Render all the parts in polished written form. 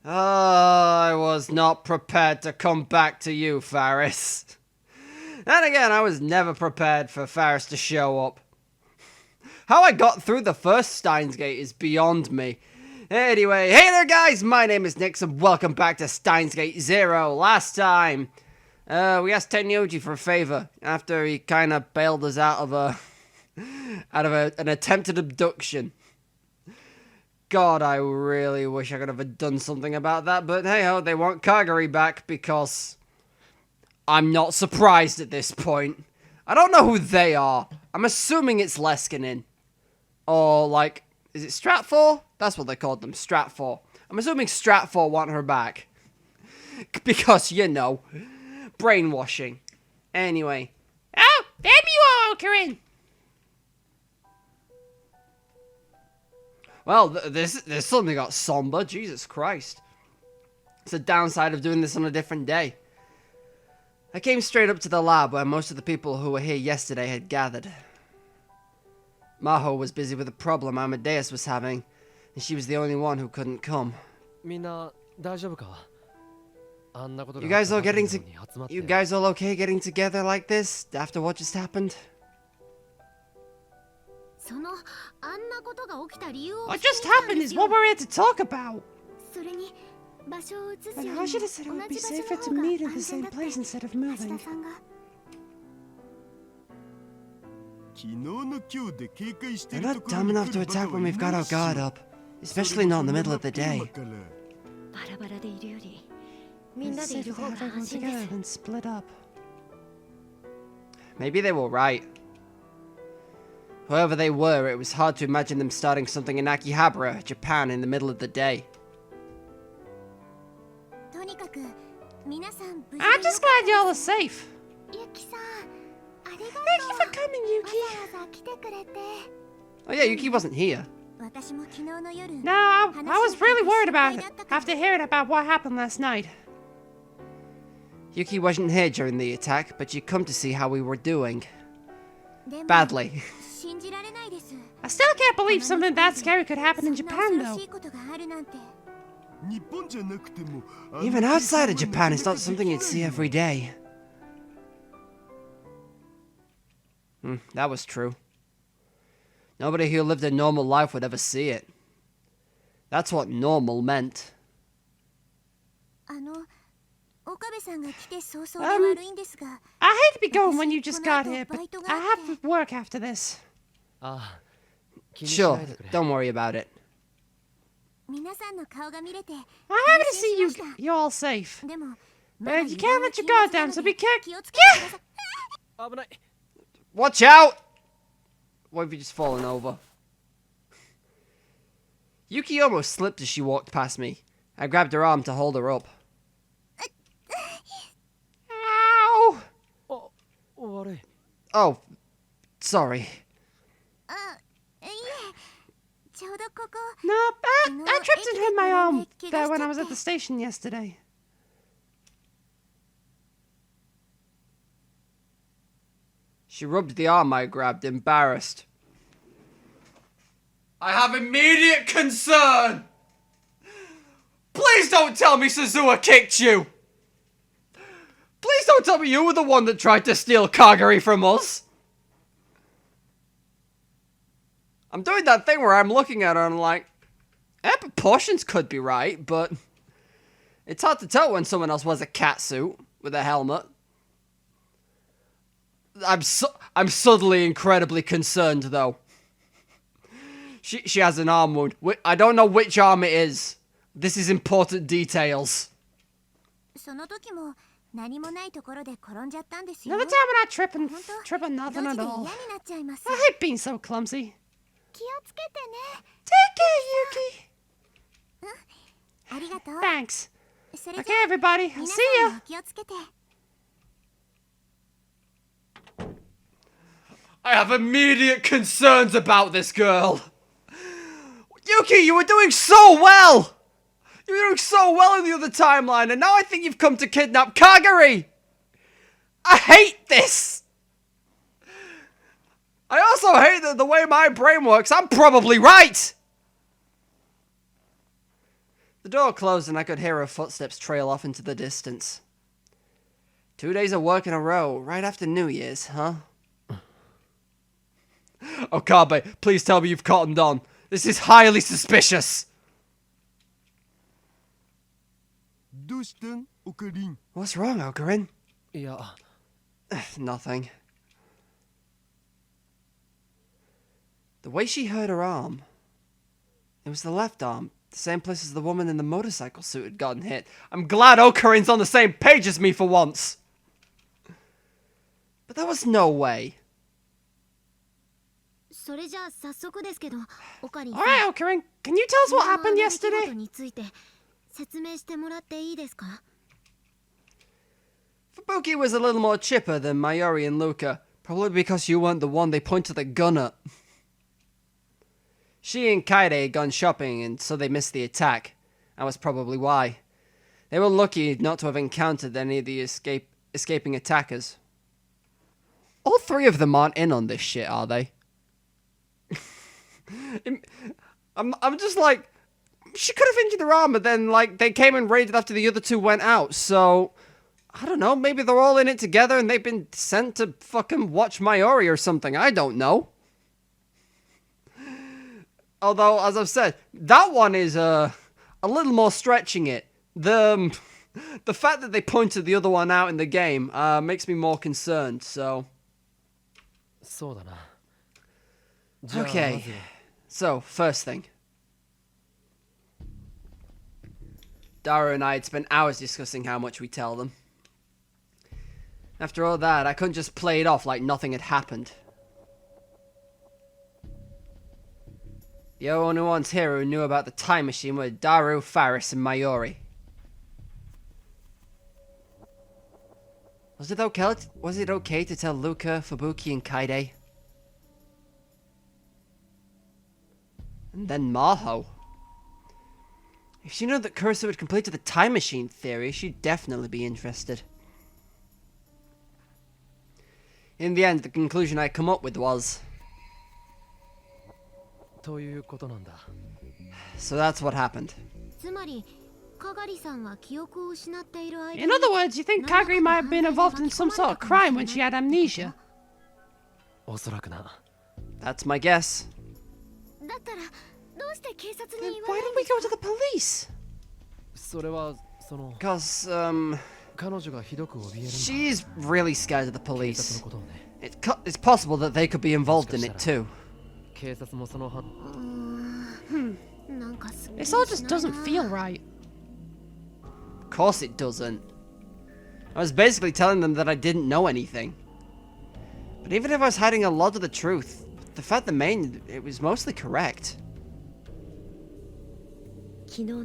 I was not prepared to come back to you, Faris. And again, I was never prepared for Faris to show up. How I got through the first Steins gate is beyond me. Anyway, hey there guys, my name is Nix and welcome back to Steins Gate 0. Last time, we asked Tenyoji for a favor after he kind of bailed us out of an attempted abduction. God, I really wish I could have done something about that, but hey-ho, they want Kagari back because I'm not surprised at this point. I don't know who they are. I'm assuming it's Leskinen. Or, like, is it Stratfor? That's what they called them, Stratfor. I'm assuming Stratfor want her back. Because, you know, brainwashing. Anyway. Oh, there you are, Corinne! Well, this suddenly got somber. Jesus Christ. It's the downside of doing this on a different day. I came straight up to the lab where most of the people who were here yesterday had gathered. Maho was busy with a problem Amadeus was having, and she was the only one who couldn't come. You guys all okay getting together like this after what just happened? What just happened is what we're here to talk about. And how should I said it would be safer to meet in the same place instead of moving? They're not dumb enough to attack when we've got our guard up, especially not in the middle of the day. It's safer to have everyone together than split up. Maybe they were right. Whoever they were, it was hard to imagine them starting something in Akihabara, Japan, in the middle of the day. I'm just glad y'all are safe. Thank you for coming, Yuki. Oh yeah, Yuki wasn't here. No, I was really worried about it after hearing about what happened last night. Yuki wasn't here during the attack, but she'd come to see how we were doing. Badly. I still can't believe something that scary could happen in Japan, though. Even outside of Japan, it's not something you'd see every day. That was true. Nobody who lived a normal life would ever see it. That's what normal meant. I hate to be going when you just got here, but I have work after this. Sure, don't worry about it. I'm happy to see you're all safe. But you can't let your guard down, so be careful. Yeah! Watch out! What have you just fallen over? Yuki almost slipped as she walked past me. I grabbed her arm to hold her up. Ow! Oh, sorry. No, I tripped and hit my arm there when I was at the station yesterday. She rubbed the arm I grabbed, embarrassed. I have immediate concern! Please don't tell me Suzuha kicked you! Please don't tell me you were the one that tried to steal Kagari from us! I'm doing that thing where I'm looking at her and I'm like, proportions could be right, but it's hard to tell when someone else wears a catsuit with a helmet. I'm suddenly incredibly concerned, though. She has an arm wound. I don't know which arm it is. This is important details. Another time when I trip on nothing at all. I hate being so clumsy. Take care, Yuki. Thanks. Okay, everybody. I'll see ya. I have immediate concerns about this girl. Yuki, you were doing so well. You were doing so well in the other timeline, and now I think you've come to kidnap Kagari. I hate this. I also hate that the way my brain works, I'm probably right. The door closed and I could hear her footsteps trail off into the distance. 2 days of work in a row, right after New Year's, huh? Okabe, please tell me you've cottoned on. This is highly suspicious. What's wrong, Okarin? Yeah. Nothing. The way she hurt her arm. It was the left arm. The same place as the woman in the motorcycle suit had gotten hit. I'm glad Okarin's on the same page as me for once. But there was no way. Alright, Okarin, can you tell us what happened yesterday? Fubuki was a little more chipper than Mayuri and Luca, probably because you weren't the one they pointed the gun at. She and Kaide had gone shopping, and so they missed the attack. That was probably why. They were lucky not to have encountered any of the escaping attackers. All three of them aren't in on this shit, are they? I'm just like, she could have injured her arm, but then like they came and raided after the other two went out, so I don't know, maybe they're all in it together and they've been sent to fucking watch Mayuri or something, I don't know. Although, as I've said, that one is a little more stretching it. The fact that they pointed the other one out in the game makes me more concerned, so. Okay, so, first thing. Dara and I had spent hours discussing how much we tell them. After all that, I couldn't just play it off like nothing had happened. The only ones here who knew about the time machine were Daru, Faris, and Mayuri. Was it okay to tell Luca, Fubuki, and Kaide? And then Maho. If she knew that Kurisa had completed the time machine theory, she'd definitely be interested. In the end, the conclusion I come up with was... So that's what happened. In other words, you think Kagari might have been involved in some sort of crime when she had amnesia? That's my guess. Then why don't we go to the police? Because, she's really scared of the police. It's possible that they could be involved in it too. This all just doesn't feel right. Of course it doesn't. I was basically telling them that I didn't know anything. But even if I was hiding a lot of the truth, the fact remained it was mostly correct. So what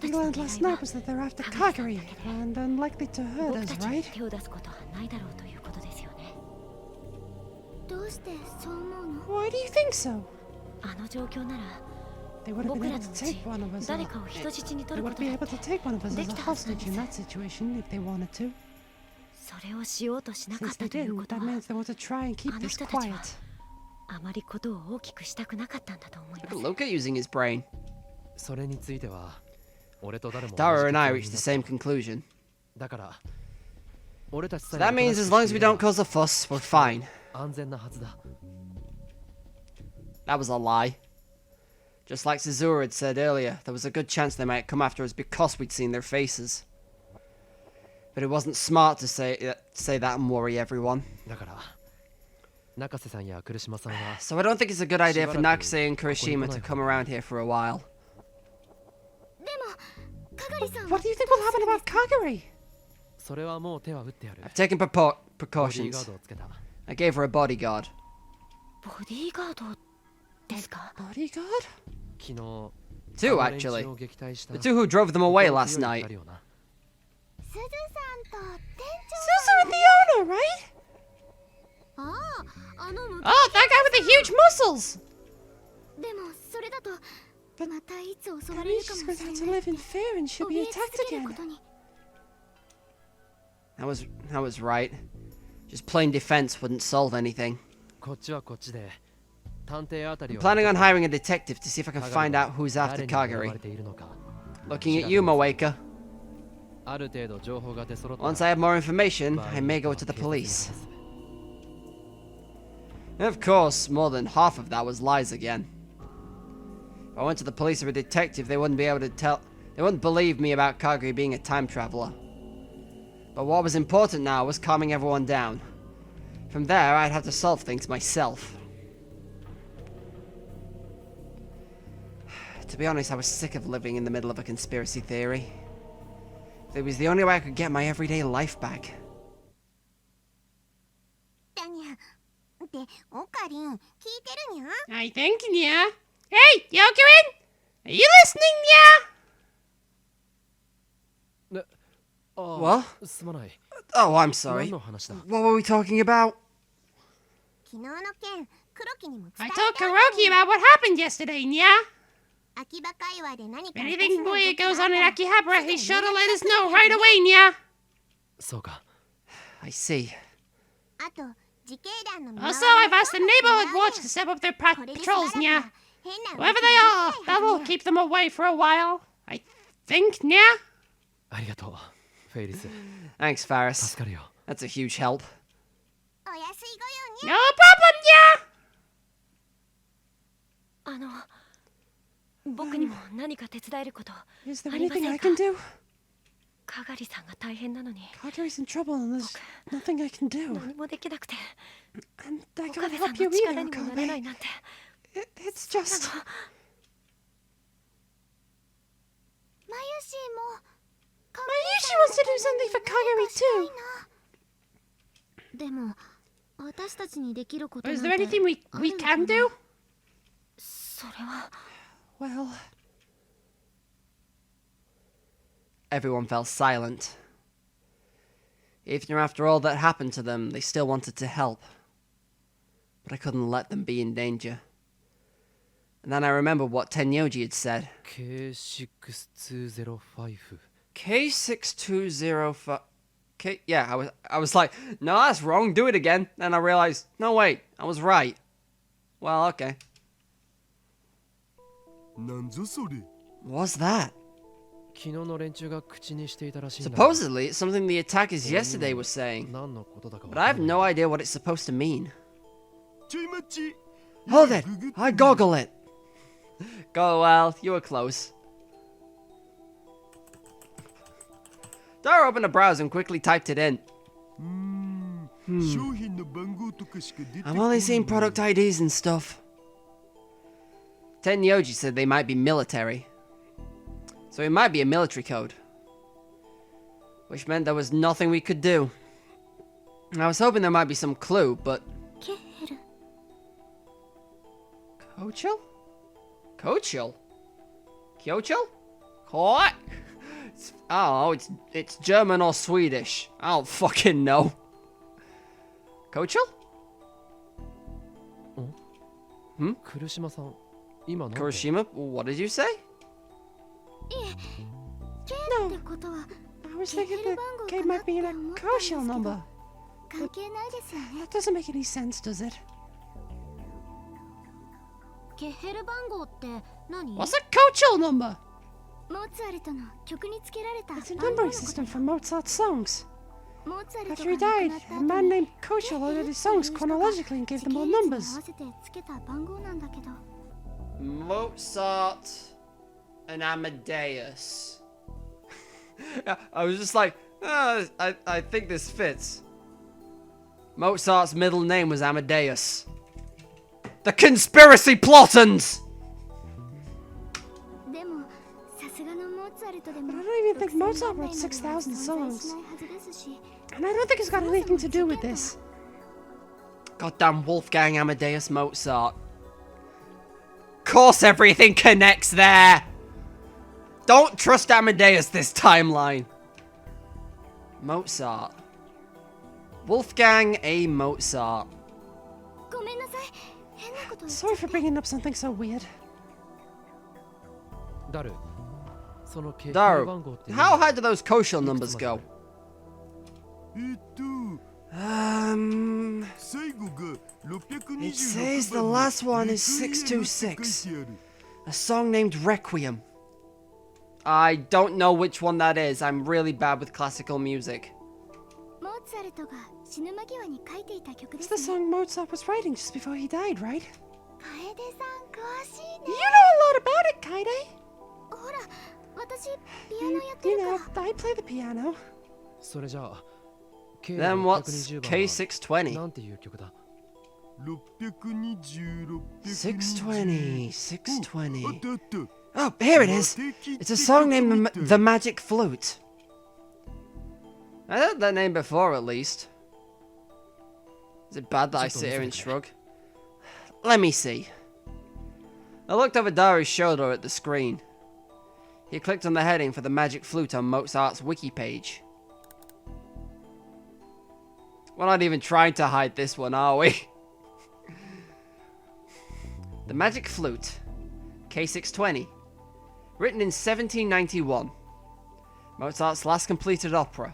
we learned last night was that they're after Kagari and unlikely to hurt us, right? Why do you think so? They would have been able to take one of us. They would be able to take one of us as a hostage in that situation if they wanted to. Since they didn't, that means they want to try and keep this quiet. Look at using his brain. Dara and I reached the same conclusion. So that means as long as we don't cause a fuss, we're fine. That was a lie. Just like Suzuha had said earlier, there was a good chance they might come after us because we'd seen their faces. But it wasn't smart to say that and worry everyone. So I don't think it's a good idea for Nakase and Kurishima to come around here for a while. What do you think will happen about Kagari? I've taken precautions. I gave her a bodyguard. Bodyguard? Two, actually. The two who drove them away last night. Suzu and the owner, right? Oh, that guy with the huge muscles! But that means she's going to have to live in fear and she'll be attacked again. That was right. Just plain defense wouldn't solve anything. I'm planning on hiring a detective to see if I can find out who's after Kagari. Looking at you, Moeka. Once I have more information, I may go to the police. And of course, more than half of that was lies again. If I went to the police or a detective, they wouldn't be able to tell. They wouldn't believe me about Kagari being a time traveler. But what was important now was calming everyone down. From there, I'd have to solve things myself. To be honest, I was sick of living in the middle of a conspiracy theory. It was the only way I could get my everyday life back. I think, yeah. Hey, Yokurin! Are you listening, yeah? What? Oh, I'm sorry. What were we talking about? I told Kuroki about what happened yesterday, yeah? If anything weird goes on in Akihabara, he's sure to let us know right away, yeah? I see. Also, I've asked the neighborhood watch to step up their patrols, yeah? Whoever they are, that'll keep them away for a while. I think, yeah? Thanks, Faris. That's a huge help. No problem, yeah? Is there anything I can do? Kagari's in trouble and there's nothing I can do. And I can't help you either, Okabe. It's just... Mayushi wants to do something for Kagari too. Is there anything we can do? Well... Everyone fell silent. Even after all that happened to them, they still wanted to help. But I couldn't let them be in danger. And then I remembered what Tenyoji had said. K6205... yeah, I was like, no, that's wrong, do it again. Then I realized, no wait, I was right. Well, okay. What's that? Supposedly, it's something the attackers yesterday were saying. But I have no idea what it's supposed to mean. Hold it! I goggle it! Go well, you were close. Dara opened a browser and quickly typed it in. I'm only seeing product IDs and stuff. Tenyoji said they might be military. So it might be a military code. Which meant there was nothing we could do. I was hoping there might be some clue, but... Kochil? Kochil? Kyochil? What? Oh, it's German or Swedish. I don't fucking know. Kochil? Kuroshima? What did you say? No, I was thinking the K might be in a Koshil number. But that doesn't make any sense, does it? What's a Kochil number? It's a numbering system for Mozart's songs. After he died, a man named Kochil ordered his songs chronologically and gave them all numbers. Mozart and Amadeus. I was just like, I think this fits. Mozart's middle name was Amadeus. The conspiracy plottons! But I don't even think Mozart wrote 6,000 songs. And I don't think it's got anything to do with this. Goddamn Wolfgang Amadeus Mozart. Course everything connects there! Don't trust Amadeus this timeline. Mozart. Wolfgang A. Mozart. Sorry for bringing up something so weird. Daru, how high do those Koshil numbers go? It says the last one is 626. A song named Requiem. I don't know which one that is. I'm really bad with classical music. It's the song Mozart was writing just before he died, right? You know a lot about it, Kaede. You know, I play the piano. Then what's K620? 620. Oh, here it is. It's a song named The Magic Flute. I heard that name before, at least. Is it bad that I sit here and shrug? Let me see. I looked over Daru's shoulder at the screen. He clicked on the heading for the Magic Flute on Mozart's wiki page. We're not even trying to hide this one, are we? The Magic Flute, K620, written in 1791. Mozart's last completed opera.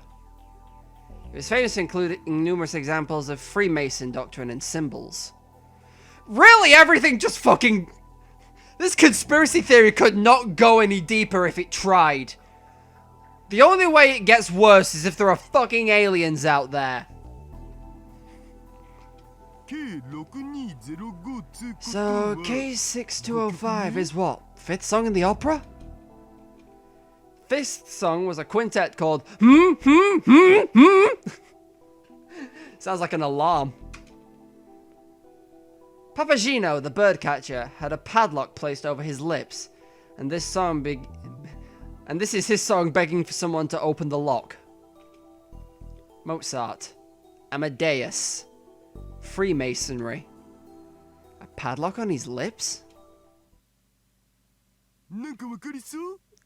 It was famous for including numerous examples of Freemason doctrine and symbols. Really, everything just fucking... This conspiracy theory could not go any deeper if it tried. The only way it gets worse is if there are fucking aliens out there. So, K6205 is what? Fifth song in the opera? Fifth song was a quintet called Sounds like an alarm. Papagino, the birdcatcher, had a padlock placed over his lips, and this is his song begging for someone to open the lock. Mozart, Amadeus, Freemasonry. A padlock on his lips?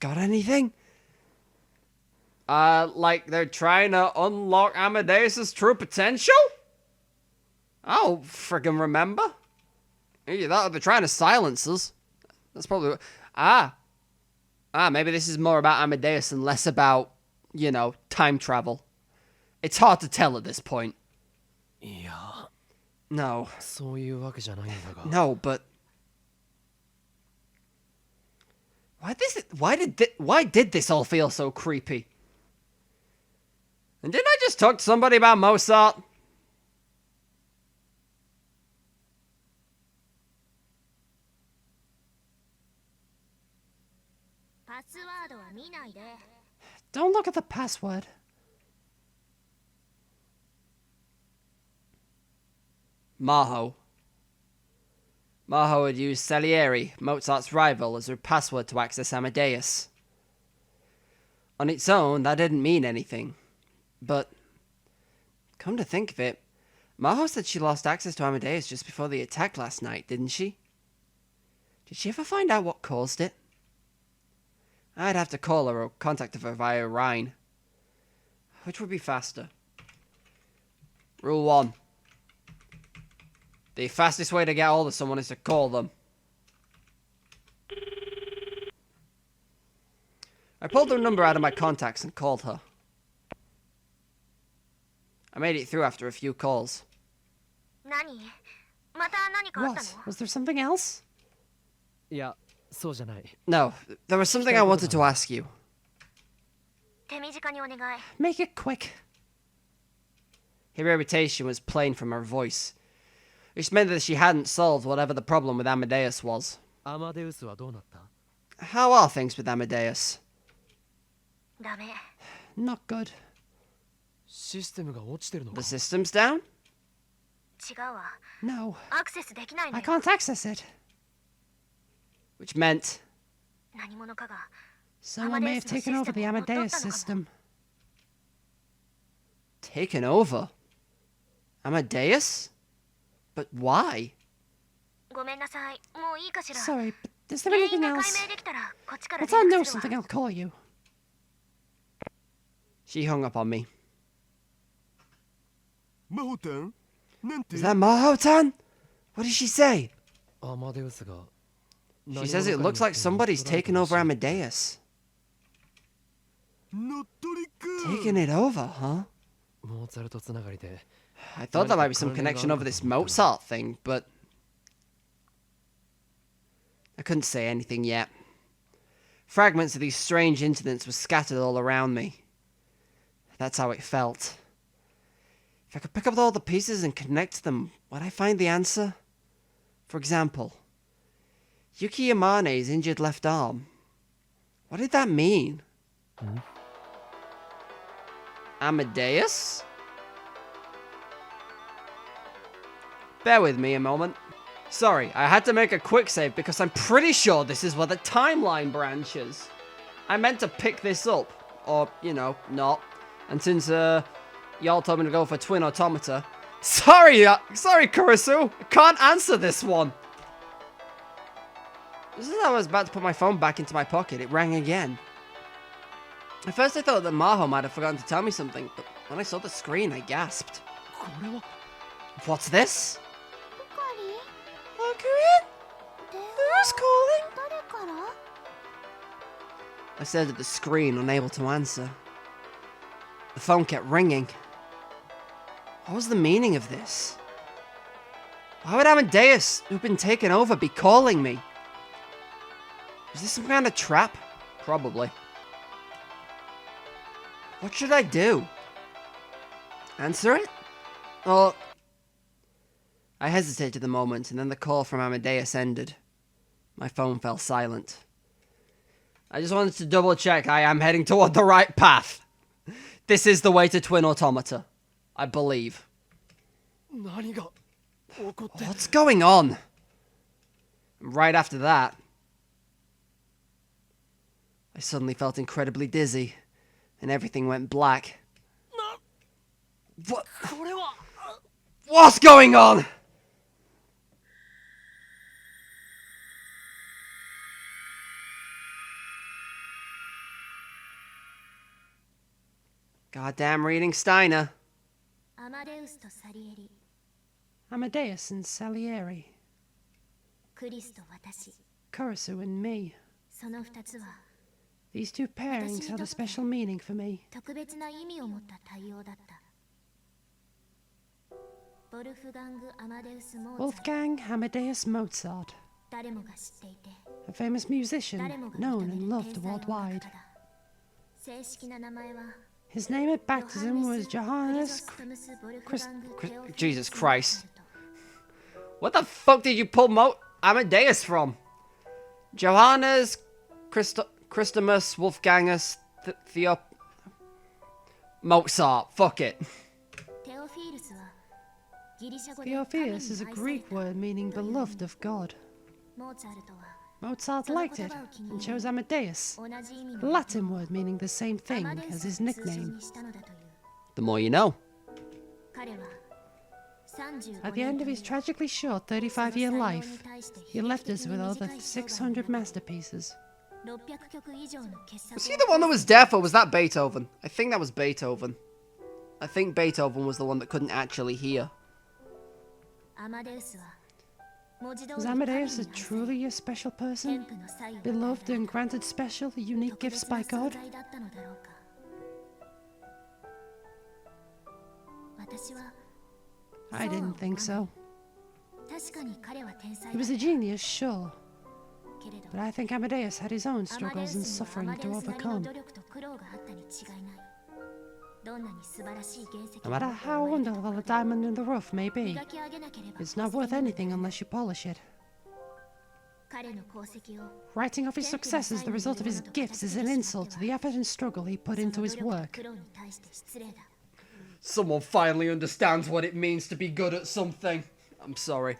Got anything? Like they're trying to unlock Amadeus's true potential? Oh, friggin' remember. Either that or they're trying to silence us. That's probably what... maybe this is more about Amadeus and less about, you know, time travel. It's hard to tell at this point. No. No, but... Why did this all feel so creepy? And didn't I just talk to somebody about Mozart? Don't look at the password. Maho. Maho had used Salieri, Mozart's rival, as her password to access Amadeus. On its own, that didn't mean anything. But, come to think of it, Maho said she lost access to Amadeus just before the attack last night, didn't she? Did she ever find out what caused it? I'd have to call her or contact her via Rhine. Which would be faster? Rule 1. The fastest way to get hold of someone is to call them. I pulled her number out of my contacts and called her. I made it through after a few calls. What? Was there something else? No, there was something I wanted to ask you. Make it quick. Her irritation was plain from her voice. Which meant that she hadn't solved whatever the problem with Amadeus was. How are things with Amadeus? Not good. The system's down? No. I can't access it. Which meant... someone may have taken over the Amadeus system. Taken over? Amadeus? But why? Sorry, but is there anything else? Once I know something, I'll call you. She hung up on me. Is that Maho-tan? What did she say? She says it looks like somebody's taken over Amadeus. Taking it over, huh? I thought there might be some connection over this Mozart thing, but I couldn't say anything yet. Fragments of these strange incidents were scattered all around me. That's how it felt. If I could pick up all the pieces and connect them, would I find the answer? For example, Yuki Yamane's injured left arm. What did that mean? Amadeus? Bear with me a moment. Sorry, I had to make a quick save because I'm pretty sure this is where the timeline branches. I meant to pick this up, or, you know, not. And since, y'all told me to go for Twin Automata, sorry, Kurisu, I can't answer this one. Just as I was about to put my phone back into my pocket, it rang again. At first I thought that Maho might have forgotten to tell me something, but when I saw the screen, I gasped. What's this? Who's calling? I stared at the screen, unable to answer. The phone kept ringing. What was the meaning of this? Why would Amadeus, who'd been taken over, be calling me? Was this some kind of trap? Probably. What should I do? Answer it? Or... I hesitated a moment, and then the call from Amadeus ended. My phone fell silent. I just wanted to double check I am heading toward the right path. This is the way to Twin Automata. I believe. What's going on? And right after that, I suddenly felt incredibly dizzy, and everything went black. What? What's going on? Goddamn reading Steiner. Amadeus and Salieri. Kurisu and me. These two pairings held a special meaning for me. Wolfgang Amadeus Mozart. A famous musician, known and loved worldwide. His name at baptism was Johannes Jesus Christ. What the fuck did you pull Amadeus from? Johannes Christomus Wolfgangus Mozart. Fuck it. Theophilus is a Greek word meaning beloved of God. Mozart liked it and chose Amadeus, a Latin word meaning the same thing as his nickname. The more you know. At the end of his tragically short 35-year life, he left us with over 600 masterpieces. Was he the one that was deaf, or was that Beethoven? I think that was Beethoven. I think Beethoven was the one that couldn't actually hear. Was Amadeus truly a special person? Beloved and granted special, unique gifts by God? I didn't think so. He was a genius, sure. But I think Amadeus had his own struggles and suffering to overcome. No matter how wonderful a diamond in the rough may be, it's not worth anything unless you polish it. Writing off his success as the result of his gifts is an insult to the effort and struggle he put into his work. Someone finally understands what it means to be good at something. I'm sorry.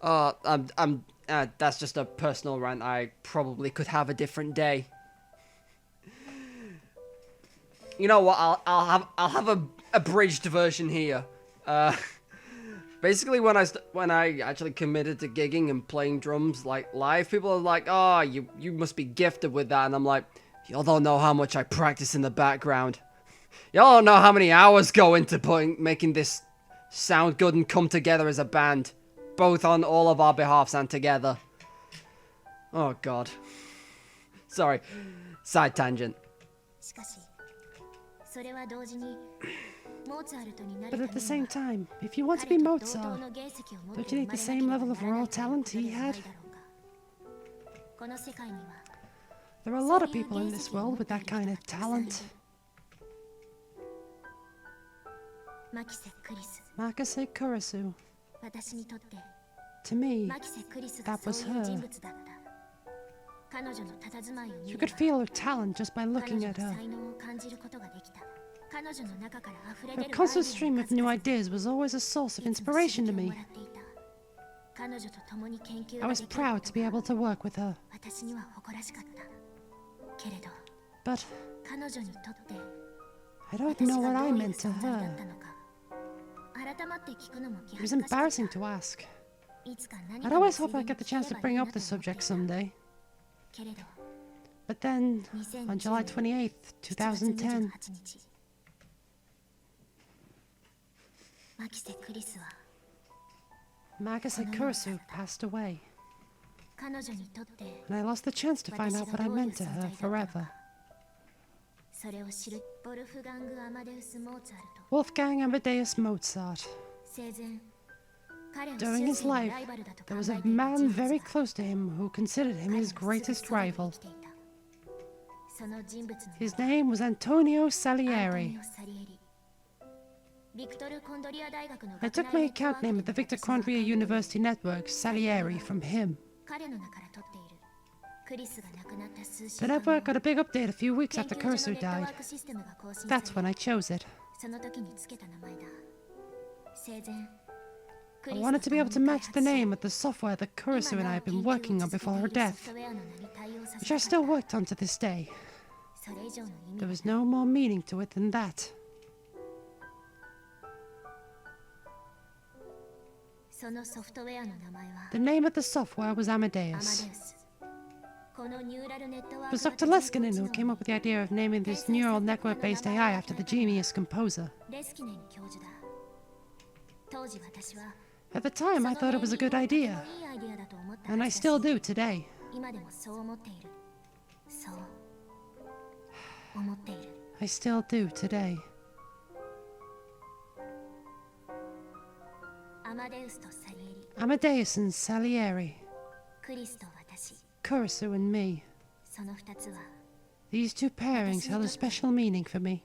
That's just a personal rant. I probably could have a different day. You know what? I'll have a abridged version here. Basically, when I actually committed to gigging and playing drums like live, people are like, "Oh, you must be gifted with that," and I'm like, "Y'all don't know how much I practice in the background. Y'all don't know how many hours go into making this sound good and come together as a band, both on all of our behalves and together." Oh God. Sorry. Side tangent. But at the same time, if you want to be Mozart, don't you need the same level of raw talent he had? There are a lot of people in this world with that kind of talent. Makise Kurisu. To me, that was her. You could feel her talent just by looking at her. Her constant stream of new ideas was always a source of inspiration to me. I was proud to be able to work with her. But I don't know what I meant to her. It was embarrassing to ask. I'd always hoped I'd get the chance to bring up the subject someday. But then, on July 28th, 2010, Makise Kurisu passed away, and I lost the chance to find out what I meant to her forever. Wolfgang Amadeus Mozart. During his life, there was a man very close to him who considered him his greatest rival. His name was Antonio Salieri. I took my account name at the Victor Condria University Network, Salieri, from him. The network got a big update a few weeks after Kurisu died. That's when I chose it. I wanted to be able to match the name of the software that Kurisu and I had been working on before her death, which I still worked on to this day. There was no more meaning to it than that. The name of the software was Amadeus. It was Dr. Leskinen who came up with the idea of naming this neural network-based AI after the genius composer. At the time, I thought it was a good idea, and I still do today. I still do today. Amadeus and Salieri. Kurisu and me. These two pairings held a special meaning for me.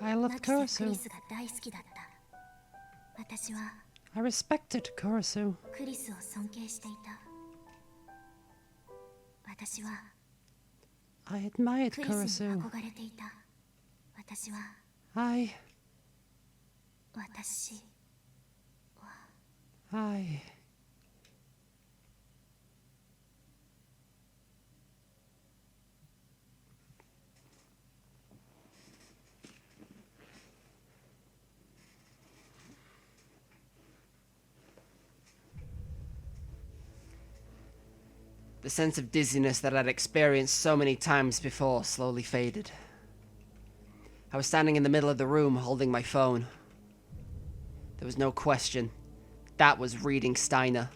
I loved Kurisu. I respected Kurisu. I admired Kurisu. I... The sense of dizziness that I'd experienced so many times before slowly faded. I was standing in the middle of the room holding my phone. There was no question. That was reading Steiner.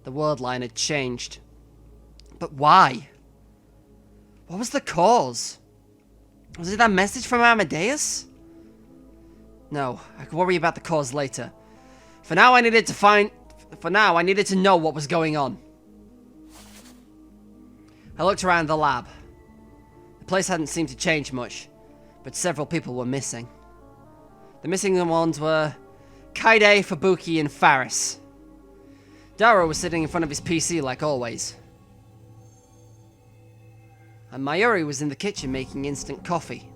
The word line had changed. But why? What was the cause? Was it that message from Amadeus? No, I could worry about the cause later. For now, I needed to know what was going on. I looked around the lab. The place hadn't seemed to change much, but several people were missing. The missing ones were Kaide, Fubuki, and Faris. Dara was sitting in front of his PC like always. And Mayuri was in the kitchen making instant coffee.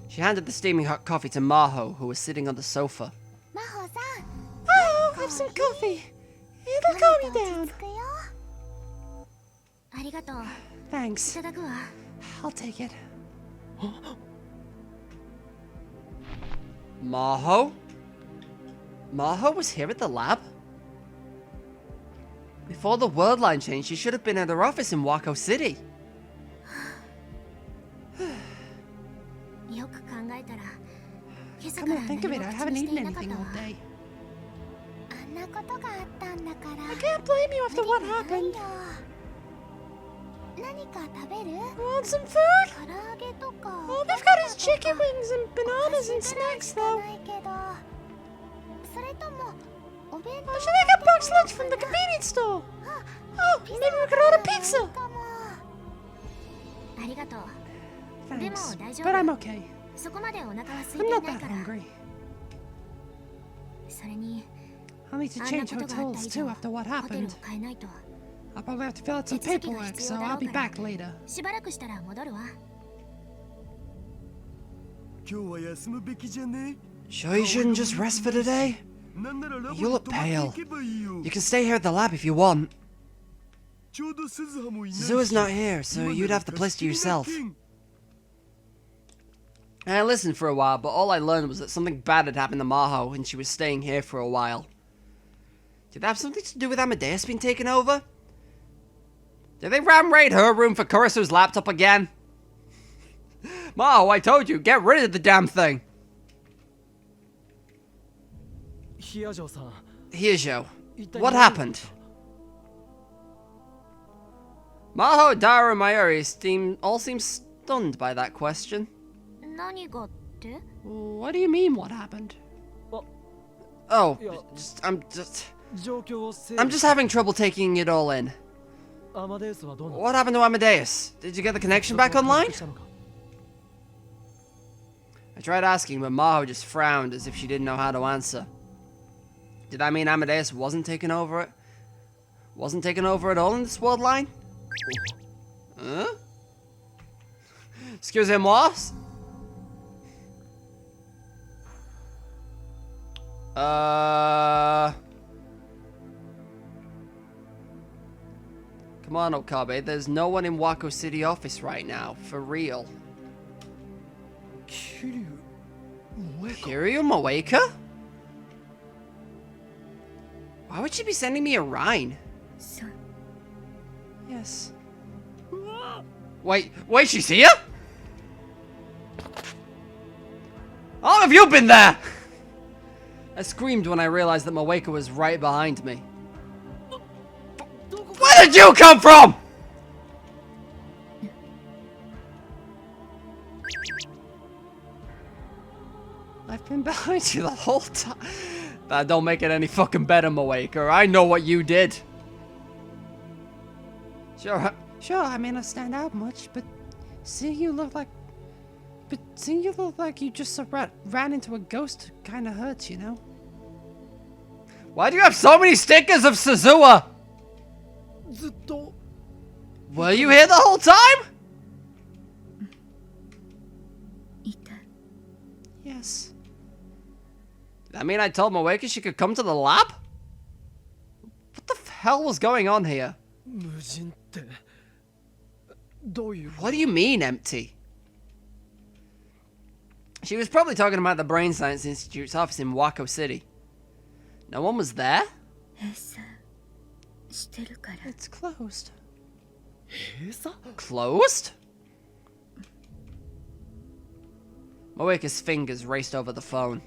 She handed the steaming hot coffee to Maho, who was sitting on the sofa. Have some coffee. It'll calm you down. Thanks. I'll take it. Maho? Maho was here at the lab? Before the word line changed, she should have been at her office in Wako City. to think of it, I haven't eaten anything all day. I can't blame you after what happened. Want some food? Oh, we've got his chicken wings and bananas and snacks, though. Or should I get box lunch from the convenience store? Oh, maybe we could order pizza. Thanks, but I'm okay. I'm not that hungry. I'll need to change hotels too after what happened. I'll probably have to fill out some paperwork, so I'll be back later. Sure you shouldn't just rest for today? You look pale. You can stay here at the lab if you want. Suzuha's not here, so you'd have the place to yourself. I listened for a while, but all I learned was that something bad had happened to Maho, and she was staying here for a while. Did that have something to do with Amadeus being taken over? Did they ram raid her room for Kurisu's laptop again? Maho, I told you, get rid of the damn thing! Hyojo, what happened? Maho, Dara, and Mayuri all seem stunned by that question. What do you mean, what happened? Oh, I'm just having trouble taking it all in. What happened to Amadeus? Did you get the connection back online? I tried asking, but Maho just frowned as if she didn't know how to answer. Did that mean Amadeus wasn't taken over it? Wasn't taken over at all in this world line? Huh? Excusez-moi? Come on, Okabe. There's no one in Wako City office right now. For real. Kiryu Moeka? Why would she be sending me a Rhine? Yes. Wait, she's here? How long have you been there? I screamed when I realized that Moeka was right behind me. Where did you come from? I've been behind you the whole time. That don't make it any fucking better, Moeka. I know what you did. Sure, I may not stand out much, but seeing you look like you just ran into a ghost kinda hurts, you know? Why do you have so many stickers of Suzuha? Were you here the whole time? Yes. I mean, I told Moeka she could come to the lab? What the hell was going on here? What do you mean, empty? She was probably talking about the Brain Science Institute's office in Wako City. No one was there? It's closed. Closed? Moeka's fingers raced over the phone.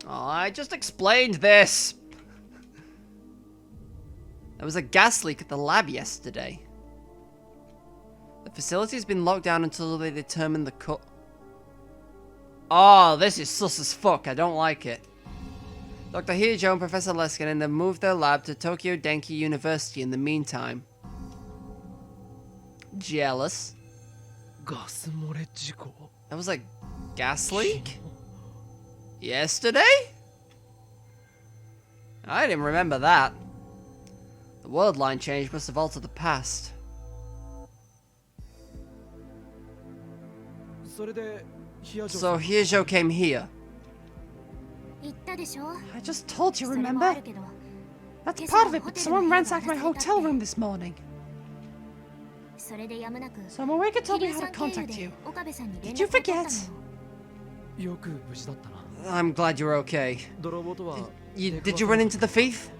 Oh, I just explained this. There was a gas leak at the lab yesterday. The facility's been locked down until they determine the cut. Oh, this is sus as fuck. I don't like it. Dr. Hyojo and Professor Leskinen have moved their lab to Tokyo Denki University in the meantime. Jealous. That was a gas leak? Yesterday? I didn't remember that. The world line change must have altered the past. So Hyojo came here. I just told you, remember? That's part of it, but someone ransacked my hotel room this morning. So Moeka told me how to contact you. Did you forget? I'm glad you're okay. Did you run into the thief?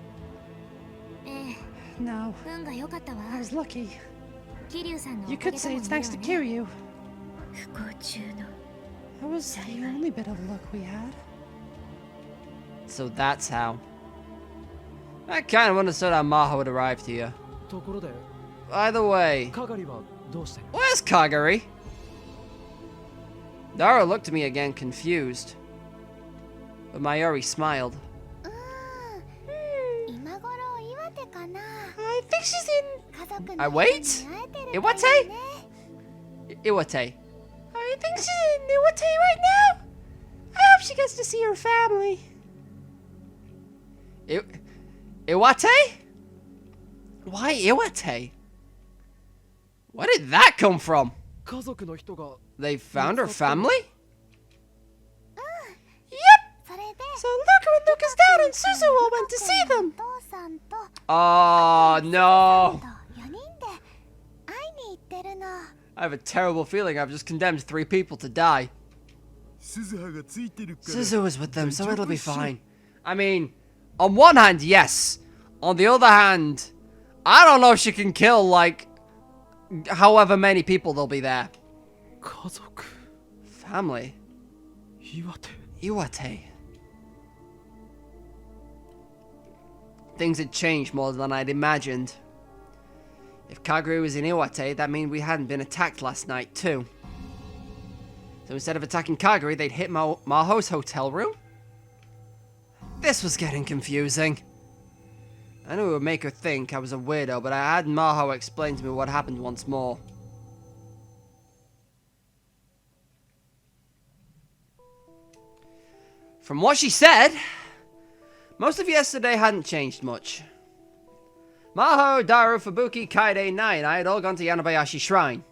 No. I was lucky. You could say it's thanks to Kiryu. That was the only bit of luck we had. So that's how. I kind of understood how Maho would arrive here. By the way, where's Kagari? Dara looked at me again, confused. But Mayuri smiled. I think she's in... Wait? Iwate? Iwate. I think she's in Iwate right now. I hope she gets to see her family. Iwate? Why Iwate? Where did that come from? They found her family? Yep! So Luca and Luca's dad and Suzuo went to see them. Oh no! I have a terrible feeling I've just condemned 3 people to die. Suzu is with them, so it'll be fine. I mean, on one hand, yes. On the other hand, I don't know if she can kill, like, however many people there'll be there. Family? Iwate. Things had changed more than I'd imagined. If Kaguri was in Iwate, that means we hadn't been attacked last night, too. So instead of attacking Kaguri, they'd hit Maho's hotel room? This was getting confusing. I knew it would make her think I was a weirdo, but I had Maho explain to me what happened once more. From what she said, most of yesterday hadn't changed much. Maho, Daru, Fubuki, Kaide, Nai and I had all gone to Yanabayashi Shrine.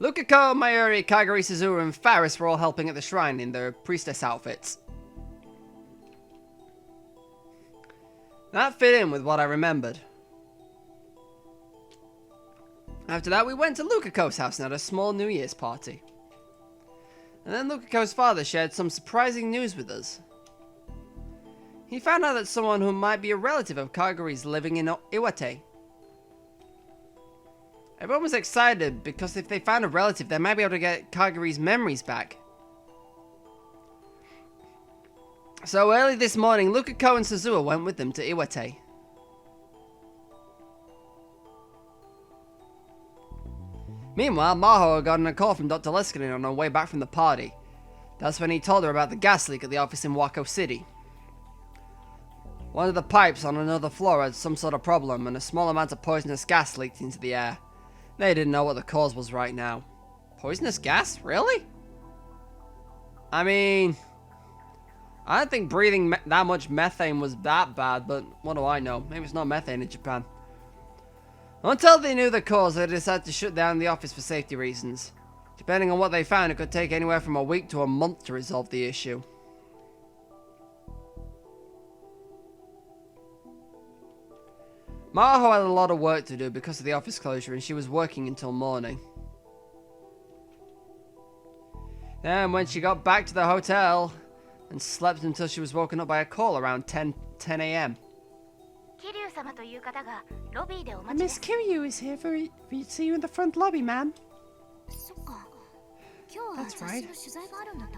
Lukiko, Mayuri, Kaguri, Suzuru, and Faris were all helping at the shrine in their priestess outfits. That fit in with what I remembered. After that, we went to Lukiko's house and had a small New Year's party. And then Lukiko's father shared some surprising news with us. He found out that someone who might be a relative of Kaguri's living in Iwate. Everyone was excited because if they found a relative, they might be able to get Kaguri's memories back. So early this morning, Lukiko and Suzuo went with them to Iwate. Meanwhile, Maho had gotten a call from Dr. Leskinen on her way back from the party. That's when he told her about the gas leak at the office in Wako City. One of the pipes on another floor had some sort of problem, and a small amount of poisonous gas leaked into the air. They didn't know what the cause was right now. Poisonous gas? Really? I mean, I don't think breathing that much methane was that bad, but what do I know? Maybe it's not methane in Japan. Until they knew the cause, they decided to shut down the office for safety reasons. Depending on what they found, it could take anywhere from a week to a month to resolve the issue. Maho had a lot of work to do because of the office closure, and she was working until morning. Then when she got back to the hotel and slept until she was woken up by a call around 10 a.m. Miss Kiryu is here for you to see you in the front lobby, ma'am. That's right.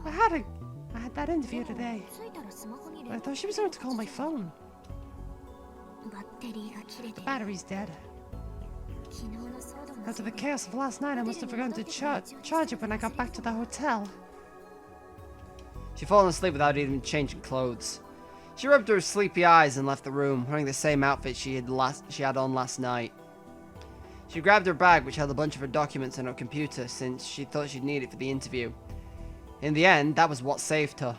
I had that interview today. But I thought she was going to call my phone. The battery's dead. After the chaos of last night, I must have forgotten to charge it when I got back to the hotel. She'd fallen asleep without even changing clothes. She rubbed her sleepy eyes and left the room, wearing the same outfit she had on last night. She grabbed her bag, which had a bunch of her documents and her computer, since she thought she'd need it for the interview. In the end, that was what saved her.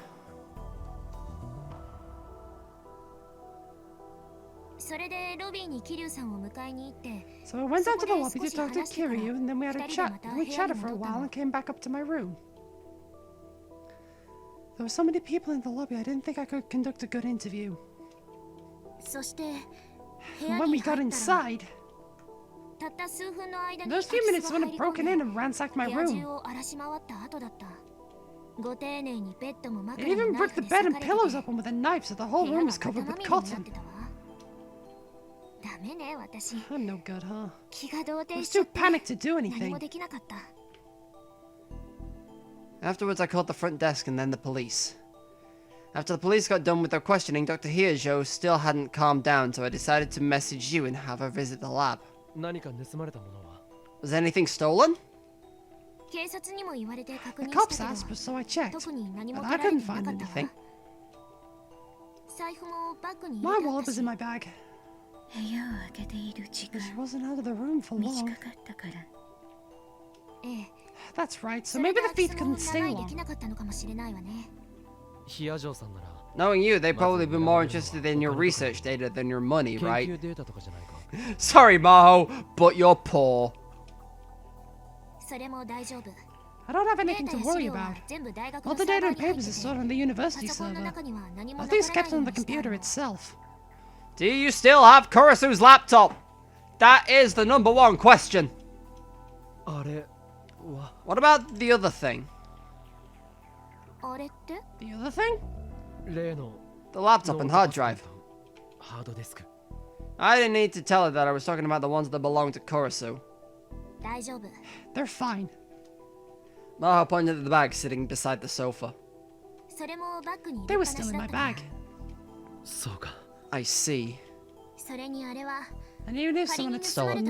So I went down to the lobby to talk to Kiryu, and then we had a chat. We chatted for a while and came back up to my room. There were so many people in the lobby, I didn't think I could conduct a good interview. And when we got inside, in those few minutes someone had broken in and ransacked my room. It even ripped the bed and pillows open with a knife, so the whole room was covered with cotton. I'm no good, huh? I was too panicked to do anything. Afterwards, I called the front desk and then the police. After the police got done with their questioning, Dr. Hiajo still hadn't calmed down, so I decided to message you and have her visit the lab. Was anything stolen? The cops asked, so I checked, but I couldn't find anything. My wallet was in my bag. She wasn't out of the room for long. That's right, so maybe the thief couldn't stay long. Knowing you, they'd probably be more interested in your research data than your money, right? Sorry, Maho, but you're poor. I don't have anything to worry about. All the data and papers are stored on the university server. Nothing's kept on the computer itself. Do you still have Kurasu's laptop? That is the #1 question. What about the other thing? The other thing? The laptop and hard drive. I didn't need to tell her that I was talking about the ones that belong to Kurasu. They're fine. Maho pointed at the bag sitting beside the sofa. They were still in my bag. I see. And even if someone had stolen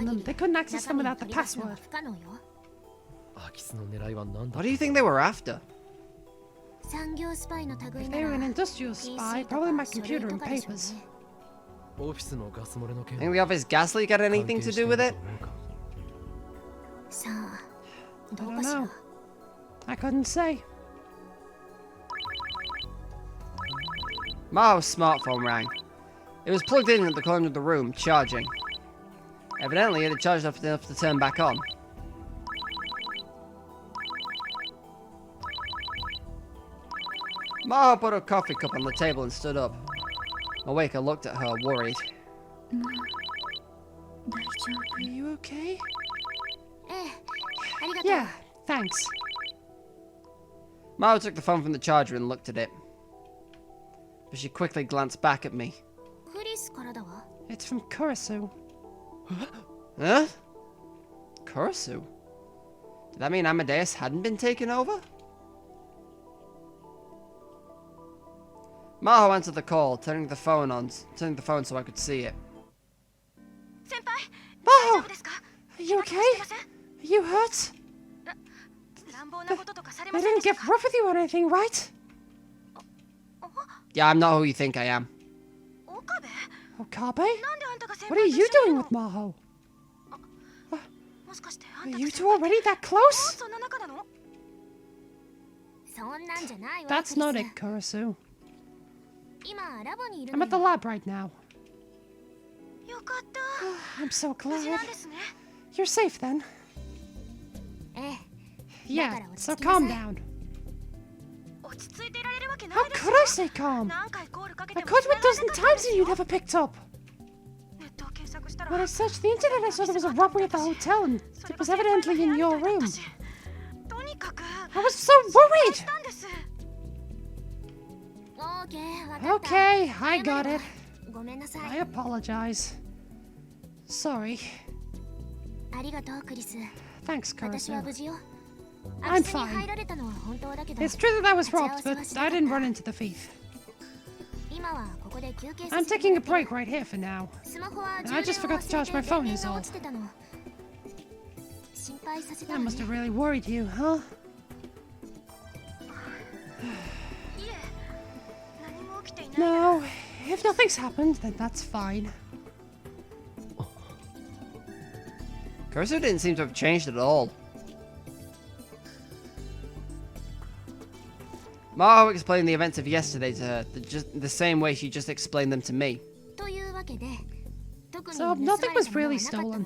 them, they couldn't access them without the password. What do you think they were after? If they were an industrial spy, probably my computer and papers. Think the office gas leak had anything to do with it? I don't know. I couldn't say. Maho's smartphone rang. It was plugged in at the corner of the room, charging. Evidently, it had charged enough to turn back on. Maho put a coffee cup on the table and stood up. Awake, I looked at her, worried. Are you okay? Yeah, thanks. Maho took the phone from the charger and looked at it. But she quickly glanced back at me. It's from Kurasu. Huh? Kurasu? Did that mean Amadeus hadn't been taken over? Maho answered the call, turning the phone so I could see it. Maho! Are you okay? Are you hurt? They didn't get rough with you or anything, right? Yeah, I'm not who you think I am. Okabe? What are you doing with Maho? Are you two already that close? That's not it, Kurasu. I'm at the lab right now. I'm so glad. You're safe then. Yeah, so calm down. How could I stay calm? I called you a dozen times and you never picked up. When I searched the internet, I saw there was a robbery at the hotel and it was evidently in your room. I was so worried. Okay, I got it. I apologize. Sorry. Thanks, Kurasu. I'm fine. It's true that I was robbed, but I didn't run into the thief. I'm taking a break right here for now. I just forgot to charge my phone is all. That must have really worried you, huh? No, if nothing's happened, then that's fine. Kurasu didn't seem to have changed at all. Maho explained the events of yesterday to her, the same way she just explained them to me. So nothing was really stolen.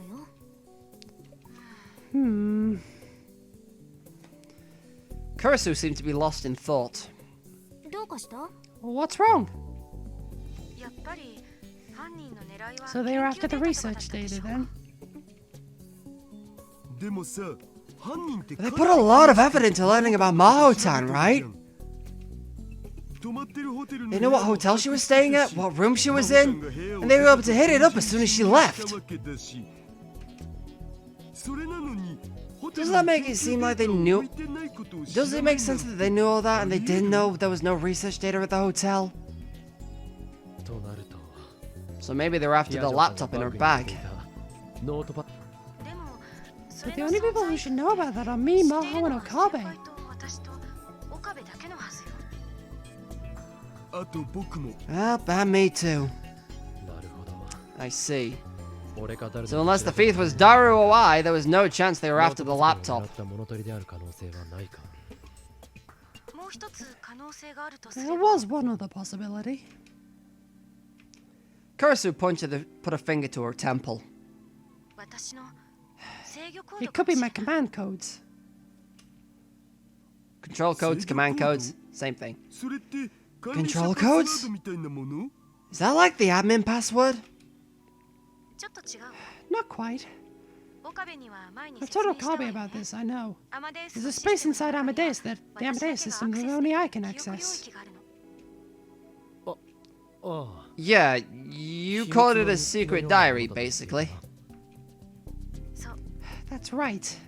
Kurasu seemed to be lost in thought. What's wrong? So they were after the research data then? They put a lot of effort into learning about Maho-tan, right? They knew what hotel she was staying at, what room she was in, and they were able to hit it up as soon as she left. Doesn't that make it seem like they knew? Does it make sense that they knew all that and they didn't know there was no research data at the hotel? So maybe they were after the laptop in her bag. But the only people who should know about that are me, Maho, and Okabe. Well, and me too. I see. So unless the thief was Daru or I, there was no chance they were after the laptop. There was one other possibility. Kurisu put a finger to her temple. It could be my command codes. Control codes, command codes, same thing. Control codes? Is that like the admin password? Not quite. I've told Okabe about this, I know. There's a space inside Amadeus that the Amadeus system that only I can access. Yeah, you called it a secret diary, basically. That's right.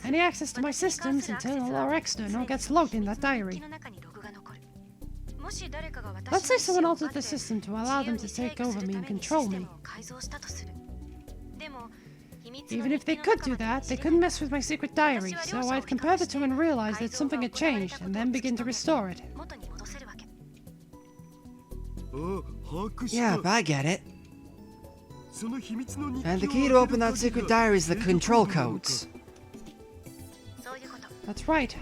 Any access to my systems, internal or external, gets logged in that diary. Let's say someone altered the system to allow them to take over me and control me. Even if they could do that, they couldn't mess with my secret diary, so I'd compare the two and realize that something had changed, and then begin to restore it. Yeah, I get it. And the key to open that secret diary is the control codes. That's right.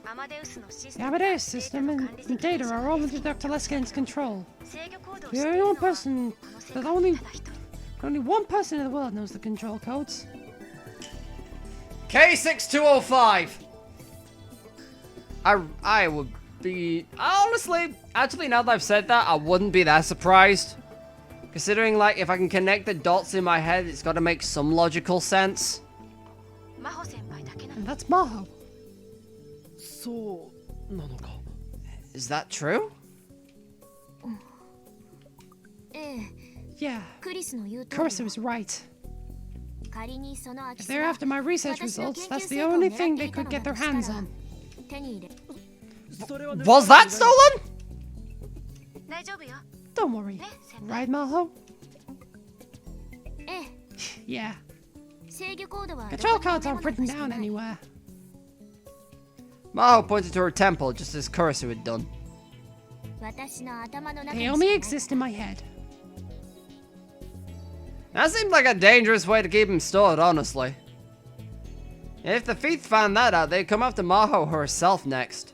The Amadeus system and data are all under Dr. Leskin's control. The only one person, only one person in the world knows the control codes. K6205! I would be... Honestly, actually, now that I've said that, I wouldn't be that surprised. Considering, like, if I can connect the dots in my head, it's got to make some logical sense. And that's Maho. Is that true? Yeah, Kurisu was right. If they're after my research results, that's the only thing they could get their hands on. Was that stolen? Don't worry. Right, Maho? Yeah. Control codes aren't written down anywhere. Maho pointed to her temple, just as Kurisu had done. They only exist in my head. That seems like a dangerous way to keep him stored, honestly. If the thief found that out, they'd come after Maho herself next.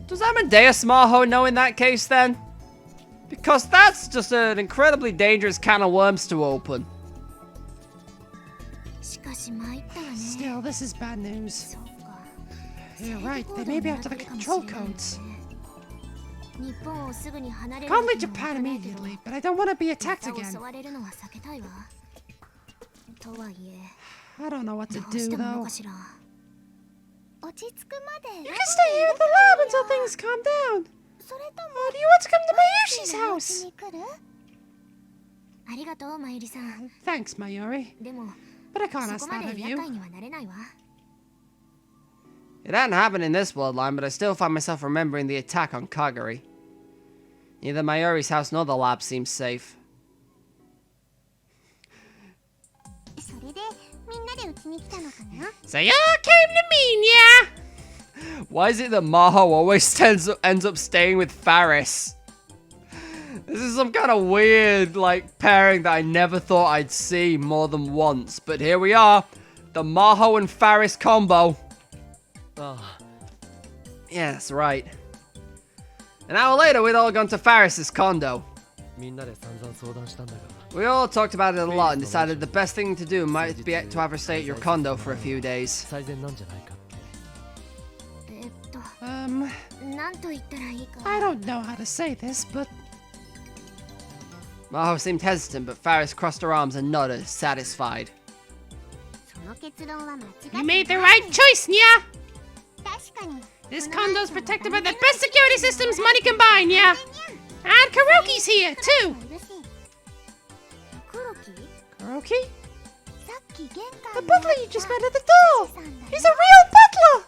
Does Amadeus Maho know in that case, then? Because that's just an incredibly dangerous can of worms to open. Still, this is bad news. You're right, they may be after the control codes. I can't leave Japan immediately, but I don't want to be attacked again. I don't know what to do, though. You can stay here at the lab until things calm down. Or do you want to come to Mayushi's house? Thanks, Mayuri. But I can't ask that of you. It hadn't happened in this bloodline, but I still find myself remembering the attack on Kagari. Neither Mayuri's house nor the lab seems safe. So y'all came to me, yeah? Why is it that Maho always ends up staying with Faris? This is some kind of weird, like, pairing that I never thought I'd see more than once. But here we are. The Maho and Faris combo. Yeah, that's right. An hour later, we'd all gone to Faris's condo. We all talked about it a lot and decided the best thing to do might be to have her stay at your condo for a few days. I don't know how to say this, but... Maho seemed hesitant, but Faris crossed her arms and nodded, satisfied. You made the right choice, Nya! This condo's protected by the best security systems money can buy, yeah? And Kuroki's here, too! Kuroki? The butler you just met at the door! He's a real butler!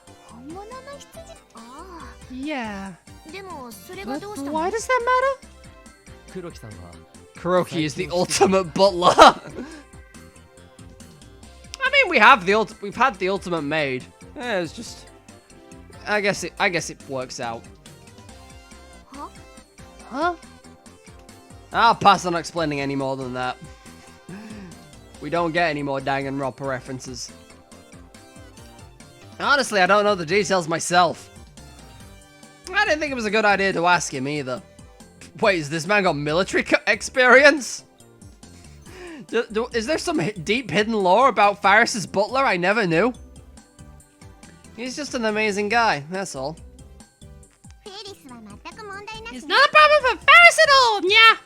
Yeah. But why does that matter? Kuroki is the ultimate butler. I mean, we've had the ultimate maid. It's just, I guess it works out. Huh? I'll pass on explaining any more than that. We don't get any more Danganronpa references. Honestly, I don't know the details myself. I didn't think it was a good idea to ask him either. Wait, has this man got military experience? Is there some deep hidden lore about Faris's butler I never knew? He's just an amazing guy, that's all. It's not a problem for Faris at all, yeah?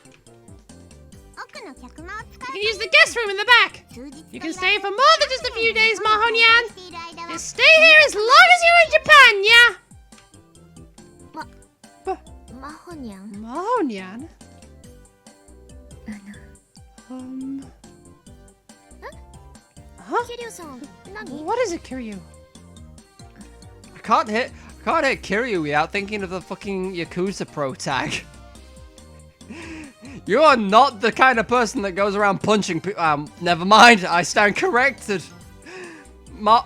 You can use the guest room in the back. You can stay for more than just a few days, Mahonyan. Just stay here as long as you're in Japan, yeah? Mahonyan? Huh? What is it, Kiryu? I can't hit Kiryu without thinking of the fucking Yakuza Pro tag. You are not the kind of person that goes around punching people. Never mind. I stand corrected. No.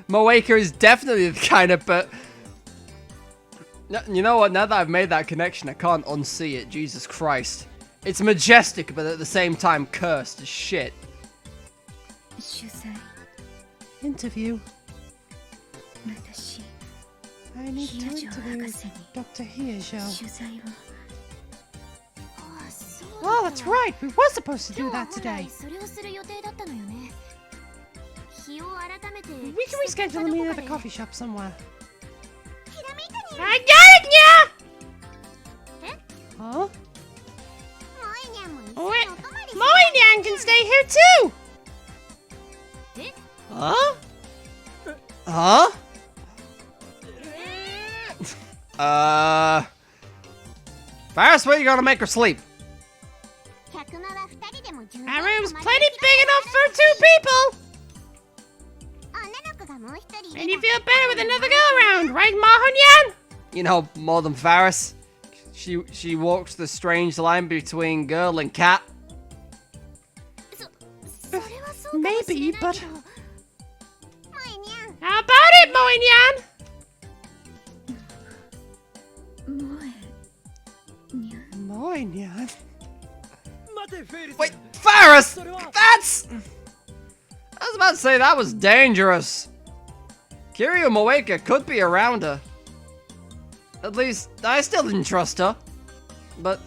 Moeka is definitely the kind of, but you know what? Now that I've made that connection, I can't unsee it. Jesus Christ. It's majestic, but at the same time cursed as shit. Interview. I need to interview Dr. Hiyajo. Oh, that's right. We were supposed to do that today. We can reschedule a meeting at the coffee shop somewhere. I got it, yeah! Huh? Moe-nyan can stay here too! Huh? Huh? Faris, where are you gonna make her sleep? Our room's plenty big enough for 2 people! And you feel better with another girl around, right, Mahonyan? You know, more than Faris. She walks the strange line between girl and cat. Maybe, but... How about it, Moe-nyan? Moe-nyan? Wait, Faris! That's... I was about to say that was dangerous. Kiryu Moeka could be around her. At least, I still didn't trust her. But...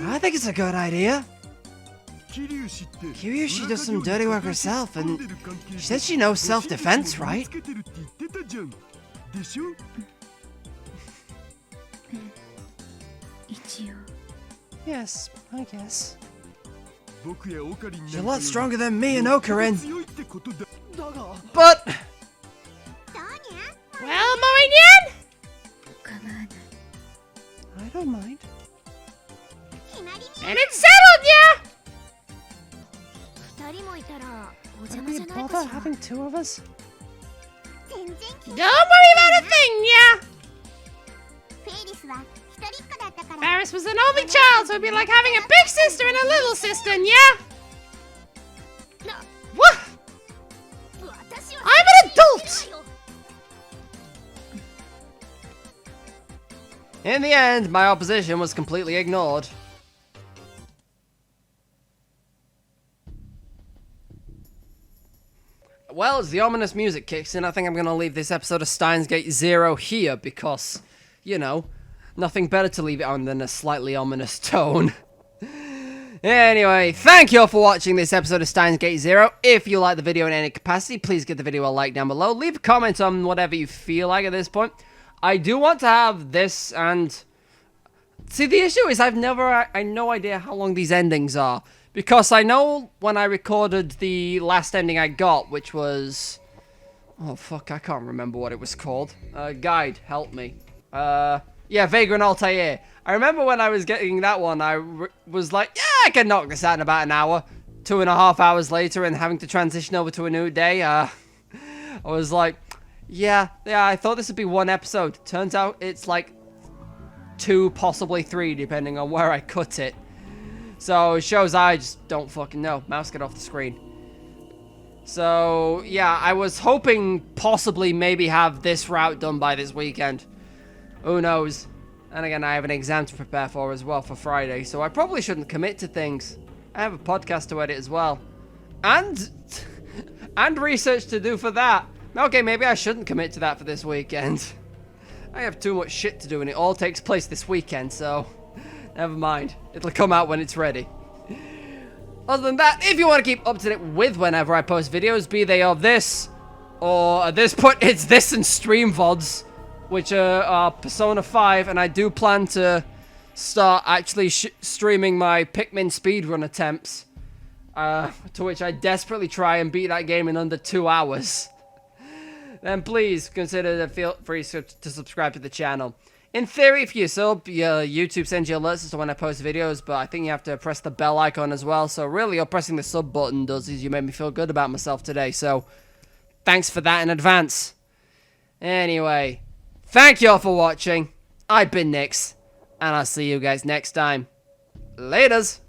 I think it's a good idea. Kiryu does some dirty work herself, and she said she knows self-defense, right? Yes, I guess. She's a lot stronger than me and Okarin. But... Well, Moe-nyan? I don't mind. And it's settled, yeah? Would it be a bother having 2 of us? Don't worry about a thing, yeah? Faris was an only child, so it'd be like having a big sister and a little sister, yeah? What? I'm an adult! In the end, my opposition was completely ignored. Well, as the ominous music kicks in, I think I'm going to leave this episode of Steins Gate 0 here because, you know, nothing better to leave it on than a slightly ominous tone. Anyway, thank you all for watching this episode of Steins Gate 0. If you like the video in any capacity, please give the video a like down below. Leave a comment on whatever you feel like at this point. I do want to have this and See, the issue is I have no idea how long these endings are. Because I know when I recorded the last ending I got, which was... Oh, fuck, I can't remember what it was called. Guide, help me. Yeah, Vagrant Altair. I remember when I was getting that one, was like, yeah, I can knock this out in about an hour. 2.5 hours later and having to transition over to a new day, I was like, yeah, I thought this would be one episode. Turns out it's like 2, possibly 3, depending on where I cut it. So it shows I just don't fucking know. Mouse, get off the screen. So, yeah, I was hoping possibly maybe have this route done by this weekend. Who knows? And again, I have an exam to prepare for as well for Friday, so I probably shouldn't commit to things. I have a podcast to edit as well. And research to do for that. Okay, maybe I shouldn't commit to that for this weekend. I have too much shit to do and it all takes place this weekend, so never mind. It'll come out when it's ready. Other than that, if you want to keep up to date with whenever I post videos, be they of this, or at this point, it's this and stream VODs, which are Persona 5, and I do plan to start actually streaming my Pikmin speedrun attempts, to which I desperately try and beat that game in under 2 hours. Then please consider to feel free to subscribe to the channel. In theory, if you sub, YouTube sends you alerts as to when I post videos, but I think you have to press the bell icon as well. So really, all pressing the sub button does is you made me feel good about myself today. So thanks for that in advance. Anyway, thank you all for watching. I've been Nyx, and I'll see you guys next time. Laters!